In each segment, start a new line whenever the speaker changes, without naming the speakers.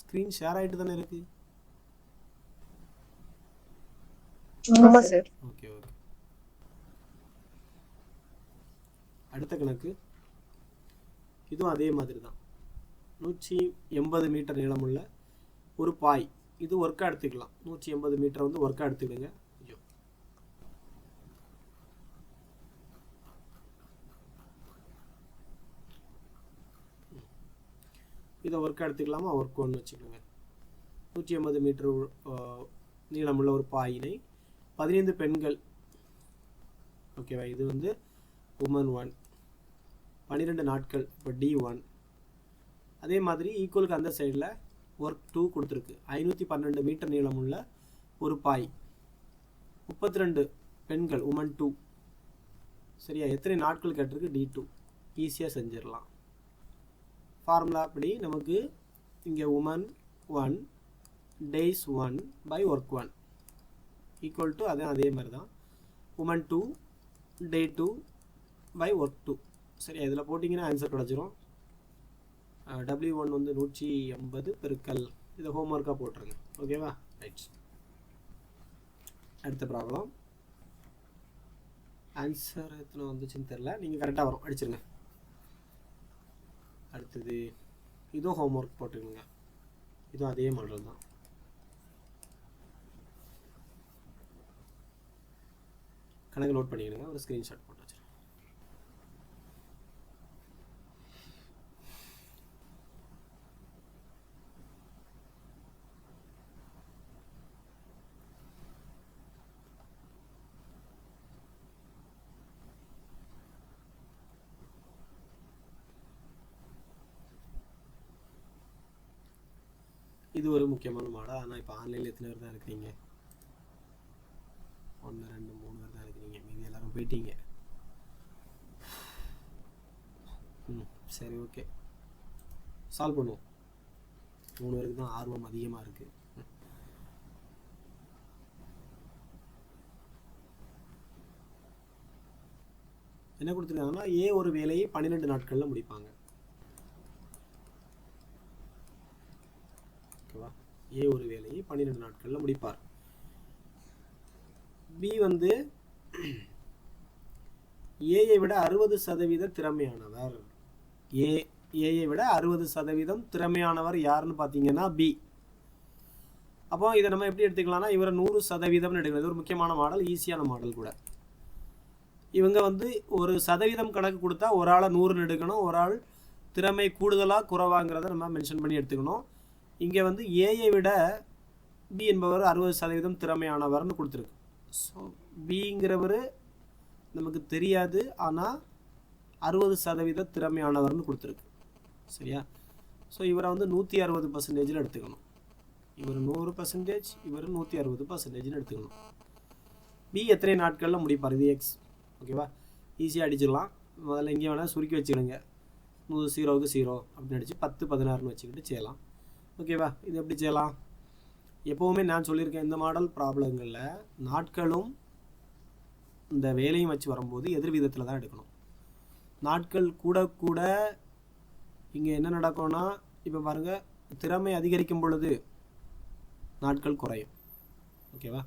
Screen share ஆகிட்டு தானே இருக்கு.
ஆமாம் சார்.
Okay okay. அடுத்த கணக்கு இதுவும் அதே மாதிரி தான். 180 மீட்டர் நீளமுள்ள ஒரு பாய். இது ஒர்க்காக எடுத்துக்கலாம். 180 மீட்டர் வந்து ஒர்க்காக எடுத்துக்கிடுங்க. ஐயோ, இதை ஒர்க்காக எடுத்துக்கலாமா? ஒர்க் ஒன்று வச்சுக்கோங்க. 180 மீட்டர் நீளமுள்ள ஒரு பாயினை 15 பெண்கள், ஓகேவா, இது வந்து உமன் 1, 12 நாட்கள், இப்போ D1. அதே மாதிரி ஈக்குவலுக்கு அந்த சைடில் ஒர்க் 2 கொடுத்துருக்கு. 512 மீட்டர் நீளமுள்ள ஒரு பாய், 32 பெண்கள், உமன் 2. சரியா? எத்தனை நாட்கள் கேட்டிருக்கு? D2. ஈஸியாக செஞ்சிடலாம். ஃபார்முலா அப்படி நமக்கு இங்கே woman 1 days 1 by work 1 equal to அதே மாதிரி தான் உமன் 2 டே 2 பை ஒர்க் 2. சரியா? இதில் போட்டிங்கன்னா ஆன்சர் கிடச்சிரும். W1 வந்து 180 பெருக்கல், இதை ஹோம்ஒர்க்காக போட்டுருங்க. ஓகேவா? ரைட். அடுத்த ப்ராப்ளம். ஆன்சர் எத்தனை வந்துச்சுன்னு தெரில, நீங்கள் கரெக்டாக வரும், அடிச்சிருங்க. அடுத்தது இதுவும் ஹோம்ஒர்க் போட்டுக்கோங்க. இதுவும் அதே மாடல் தான். கணக்கு நோட் பண்ணிக்கணுங்க. ஒரு ஸ்க்ரீன்ஷாட் போட்டு வச்சுருங்க. இது ஒரு முக்கியமான மாடல். ஆனால் இப்போ ஆன்லைனில் எத்தனை பேர் தான் இருக்கிறீங்க? 1 2 3 பேர் தான் இருக்கிறீங்க. மீதி எல்லாரும் போயிட்டீங்க. சரி, ஓகே, சால்வ் பண்ணுவோம். 3 பேருக்கு தான் ஆர்வம் அதிகமாக இருக்குது. என்ன கொடுத்துருக்காங்கன்னா, ஏ ஒரு வேலையை 12 நாட்களில் முடிப்பாங்க. ஓகேவா? ஏ ஒரு வேலையை 12 நாட்களில் முடிப்பார். பி வந்து ஏயை விட 60% திறமையானவர். ஏயை விட 60% திறமையானவர் யாருன்னு பார்த்தீங்கன்னா பி. அப்போ இதை நம்ம எப்படி எடுத்துக்கலாம்னா, இவரை 100% எடுக்கிறது. ஒரு முக்கியமான மாடல், ஈஸியான மாடல் கூட. இவங்க வந்து ஒரு சதவீதம் கணக்கு கொடுத்தா ஒரு ஆளை 100ன்னு எடுக்கணும், ஒரு ஆள் திறமை கூடுதலாக குறைவாங்கிறத நம்ம மென்ஷன் பண்ணி எடுத்துக்கணும். இங்கே வந்து ஏயை விட பி என்பவர் 60% திறமையானவர்னு கொடுத்துருக்கு. ஸோ பிங்கிறவர் நமக்கு தெரியாது, ஆனால் 60% திறமையானவர்னு கொடுத்துருக்கு. சரியா? ஸோ இவரை வந்து 160% எடுத்துக்கணும். இவர் 100%, இவர் 160%ன்னு எடுத்துக்கணும். பி எத்தனை நாட்களில் முடிப்பார்? இது எக்ஸ். ஓகேவா? ஈஸியாக அடிச்சிடலாம். முதல்ல இங்கே வேணால் சுருக்கி வச்சுக்கிடுங்க. 0க்கு 0 அப்படின்னு அடித்து 10 16ன்னு வச்சுக்கிட்டு செய்யலாம். ஓகேவா? இது எப்படி செய்யலாம்? எப்போவுமே நான் சொல்லியிருக்கேன், இந்த மாடல் ப்ராப்ளங்களில் நாட்களும் இந்த வேலையும் வச்சு வரும்போது எதிர் விதத்தில் தான் எடுக்கணும். நாட்கள் கூட கூட இங்கே என்ன நடக்கும்னா, இப்போ பாருங்கள், திறமை அதிகரிக்கும் பொழுது நாட்கள் குறையும். ஓகேவா?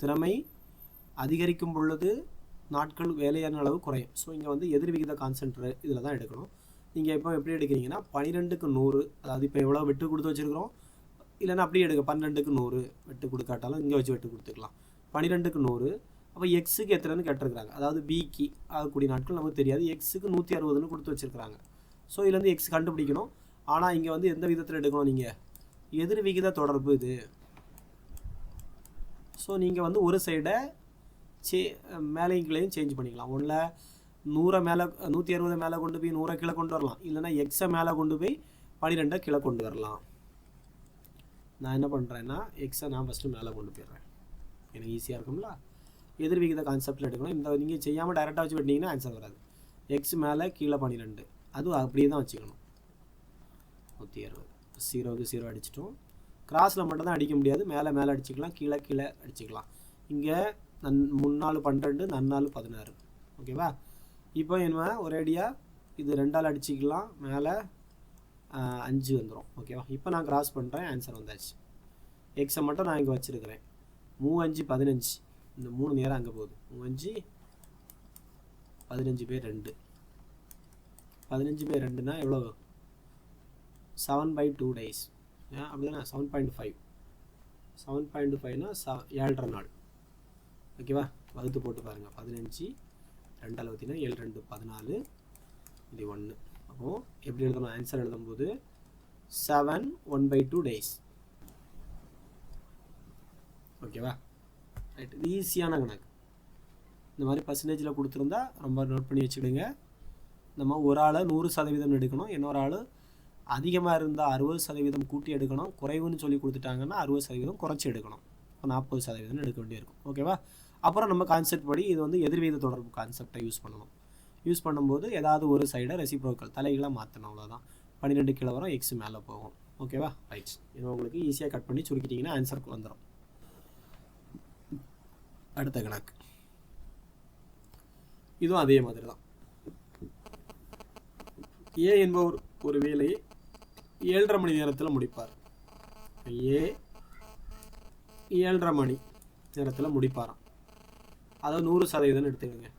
திறமை அதிகரிக்கும் பொழுது நாட்கள் வேலையான அளவு குறையும். ஸோ இங்கே வந்து எதிர் விகித கான்சென்ட்ரு இதில் தான் எடுக்கணும். நீங்கள் இப்போ எப்படி எடுக்கிறீங்கன்னா, 12க்கு 100, அதாவது இப்போ எவ்வளோ வெட்டு கொடுத்து வச்சுருக்கிறோம், இல்லைன்னா அப்படியே எடுக்க 12க்கு 100 வெட்டு கொடுக்காட்டாலும் இங்கே வச்சு வெட்டு கொடுத்துக்கலாம். 12க்கு 100. அப்போ எக்ஸுக்கு எத்தனைன்னு கேட்டிருக்கிறாங்க. அதாவது பிக்கு ஆகக்கூடிய நாட்கள் நமக்கு தெரியாது. எக்ஸுக்கு 160ன்னு கொடுத்து வச்சுருக்கிறாங்க. ஸோ இதுலேருந்து எக்ஸ் கண்டுபிடிக்கணும். ஆனால் இங்கே வந்து எந்த விதத்தில் எடுக்கணும்? நீங்கள் எதிர் விகித தொடர்பு இது. ஸோ நீங்கள் வந்து ஒரு சைடை மேலேயும் கீழேயும் சேஞ்ச் பண்ணிக்கலாம். ஒன்றில் 100 மேலே 160 மேலே கொண்டு போய் 100 கீழே கொண்டு வரலாம், இல்லைனா எக்ஸை மேலே கொண்டு போய் 12 கீழே கொண்டு வரலாம். நான் என்ன பண்ணுறேன்னா, எக்ஸை நான் ஃபஸ்ட்டு மேலே கொண்டு போயிடுறேன். எனக்கு ஈஸியாக இருக்கும்ல. எதிர் விகித கான்செப்டில் எடுக்கணும். இந்த நீங்கள் செய்யாமல் டைரெக்டாக வச்சு வெட்டிங்கன்னா ஆன்சர் வராது. எக்ஸ் மேலே கீழே 12, அதுவும் அப்படியே தான் வச்சுக்கணும். 160, 0க்கு 0 அடிச்சிட்டோம். கிராஸில் மட்டும் தான் அடிக்க முடியாது. மேலே மேலே அடிச்சிக்கலாம், கீழே கீழே அடிச்சிக்கலாம். இங்கே 3 12, 4 16. ஓகேவா? இப்போ என்ன ஒரேடியாக இது 2ஆல் அடிச்சிக்கலாம். மேலே 5 வந்துடும். ஓகேவா? இப்போ நான் கிராஸ் பண்ணுறேன், ஆன்சர் வந்தாச்சு. எக்ஸை மட்டும் நான் இங்கே வச்சுருக்கிறேன். 3×5 15. இந்த 3 நேரம் அங்கே போகுது. 3×5 15 பேர் 2. 15 பேர் 2னா எவ்வளோ? 7/2 days. அப்படி தானே? 7.5. 7.5னா 7.5 நாள். ஓகேவா? வகுத்து போட்டு பாருங்கள். 15 2 அளவுத்தினா 7 2 14, இது 1. அப்போது எப்படி எழுதணும்? ஆன்சர் எழுதும்போது 7 1/2 days. ஓகேவா? ரைட். இது ஈஸியான கணக்கு. இந்த மாதிரி பர்சன்டேஜில் கொடுத்துருந்தா ரொம்ப நோட் பண்ணி வச்சுக்கிடுங்க. நம்ம ஒரு ஆளை 100% எடுக்கணும், இன்னொரு ஆள் அதிகமாக இருந்தால் 60% கூட்டி எடுக்கணும், குறைவுன்னு சொல்லி கொடுத்துட்டாங்கன்னா 60% குறைச்சி எடுக்கணும். இப்போ 40% எடுக்க வேண்டியிருக்கும். ஓகேவா? அப்புறம் நம்ம கான்செப்ட் படி இது வந்து எதிர்வீத தொடர்பு கான்செப்டை யூஸ் பண்ணணும். யூஸ் பண்ணும்போது ஏதாவது ஒரு சைடை ரெசிப்ரோக்கல் தலைகளாக மாற்றணும். அவ்வளோதான். 12 கீழே வரும், எக்ஸ் மேலே போகும். ஓகேவா? ரைட். இது உங்களுக்கு ஈஸியாக கட் பண்ணி சுருக்கிட்டிங்கன்னா ஆன்சருக்கு வந்துடும். அடுத்த கணக்கு இதுவும் அதே மாதிரி தான். ஏ என்பவர் ஒரு வேலையை 7.5 மணி நேரத்தில் முடிப்பார். ஏ 7.5 மணி நேரத்தில் முடிப்பாராம். அதாவது 100% எடுத்துக்கோங்க.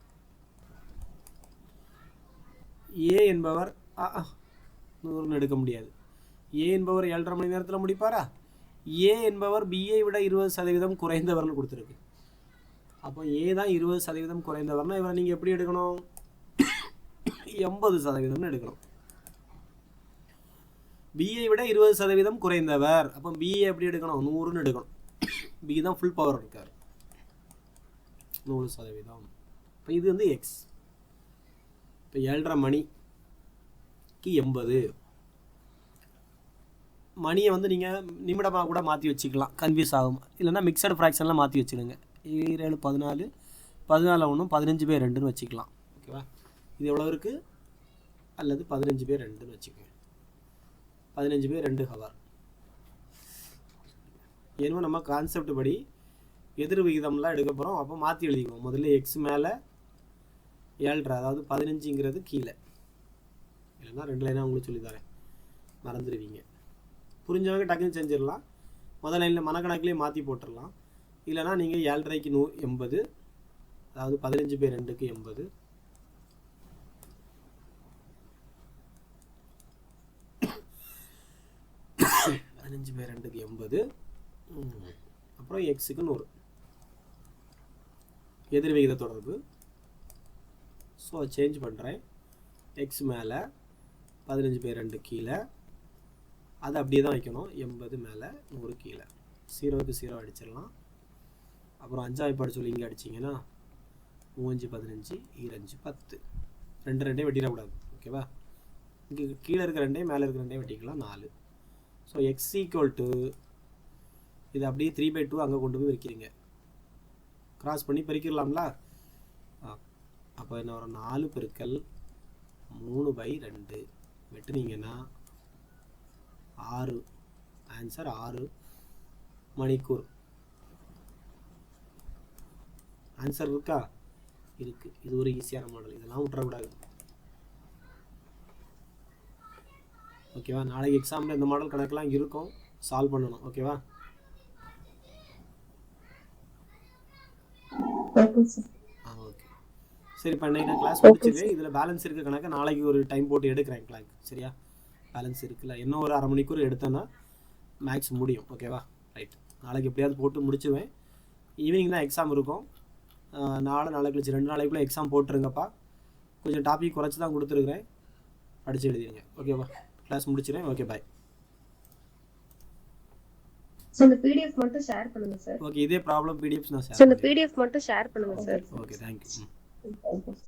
ஏ என்பவர் 100ன்னு எடுக்க முடியாது. ஏ என்பவர் 7.5 மணி நேரத்தில் முடிப்பாரா? ஏ என்பவர் பிஐ விட 20% குறைந்தவர்னு கொடுத்துருக்கு. அப்போ ஏ தான் 20% குறைந்தவர்னா இவரை நீங்கள் எப்படி எடுக்கணும்? 80% எடுக்கணும். பிஐ விட 20% குறைந்தவர். அப்போ பிஏ எப்படி எடுக்கணும்? 100ன்னு எடுக்கணும். பி தான் ஃபுல் பவர் இருக்கார். 100%. இப்போ இது வந்து எக்ஸ். இப்போ 7.5 மணிக்கு 80. மணியை வந்து நீங்கள் நிமிடமாக கூட மாற்றி வச்சுக்கலாம், கன்ஃபியூஸ் ஆகும். இல்லைன்னா மிக்சடு ஃப்ராக்ஷன்லாம் மாற்றி வச்சுடுங்க. 7 14 14 1 15 பேர் 2ன்னு வச்சுக்கலாம். ஓகேவா? இது எவ்வளோ இருக்குது? அல்லது 15 பேர் 2ன்னு வச்சுக்கோங்க. 15 பேர் 2 ஹவர். ஏன்னா நம்ம கான்செப்ட் படி எதிர் விகிதம்லாம் எடுக்க போகிறோம். அப்போ மாற்றி எழுதிக்குவோம். முதல்ல எக்ஸ் மேலே 7.5, அதாவது 15ங்கிறது கீழே. இல்லைன்னா 2 லைனாக உங்களுக்கு சொல்லித்தரேன், மறந்துடுவீங்க. புரிஞ்சவங்க டக்குன்னு செஞ்சிடலாம். முதல் லைனில் மனக்கணக்கிலே மாற்றி போட்டுடலாம். இல்லைனா நீங்கள் 7.5க்கு 80, அதாவது 15 பேர் 2க்கு 80. பேர் 2க்கு 80. அப்புறம் எக்ஸுக்கு 100. எதிர் விகித தொடர்பு. ஸோ சேஞ்ச் பண்ணுறேன். எக்ஸ் மேலே 15 பேர் 2 கீழே, அது அப்படியே தான் வைக்கணும். 80 மேலே 100 கீழே. 0க்கு 0 அடிச்சிடலாம். அப்புறம் 5 பாடு சொல்லி இங்கே அடிச்சிங்கன்னா 3×5 15, 2×5 10. 2 2 வெட்டிடக்கூடாது. ஓகேவா? இங்கே கீழே இருக்கிற 2 மேலே இருக்கிற 2 வெட்டிக்கலாம். 4. ஸோ எக்ஸ் ஈக்குவல் டு இது அப்படியே 3/2 அங்கே கொண்டு போய் வைக்கிறீங்க. கிராஸ் பண்ணி பெருக்கிடலாம்ல. அப்போ என்ன வரும்? 4 பெருக்கல் 3/2 வெட்டுனீங்கன்னா 6. ஆன்சர் 6 மணிக்கூர். ஆன்சர் இருக்கா? இருக்கு. இது ஒரு ஈஸியான மாடல், இதெல்லாம் விட்டுறக்கூடாது. ஓகேவா? நாளைக்கு எக்ஸாமில் இந்த மாடல் கணக்கெல்லாம் இருக்கும், சால்வ் பண்ணணும். ஓகேவா? ஓகே. சரி, இப்போ நான் கிளாஸ் முடிச்சிருக்கேன். இதில் பேலன்ஸ் இருக்க கணக்கை நாளைக்கு ஒரு டைம் போட்டு எடுக்கிறேன் கிளாஸ். சரியா? பேலன்ஸ் இருக்குல்ல, இன்னும் ஒரு 1/2 மணிக்கூர் எடுத்தேன்னா மேக்ஸ் முடியும். ஓகேவா? ரைட். நாளைக்கு எப்படியாவது போட்டு முடிச்சுவேன். ஈவினிங் தான் எக்ஸாம் இருக்கும். நாளை கழிச்சு 2 நாளைக்குள்ளே எக்ஸாம் போட்டுருங்கப்பா. கொஞ்சம் டாபிக் குறைச்சி தான் கொடுத்துருக்குறேன், படித்து எழுதிடுங்க. ஓகேவா? கிளாஸ் முடிச்சிடுறேன். ஓகே, பாய்.
சோ இந்த பிடிஎஃப் மட்டும் ஷேர் பண்ணுங்க சார்.
ஓகே, இதே ப்ராப்ளம் பிடிஎஃப்ஸ் நான் ஷேர்
சோ இந்த பிடிஎஃப் மட்டும் ஷேர் பண்ணுங்க சார்.
Okay, thank you.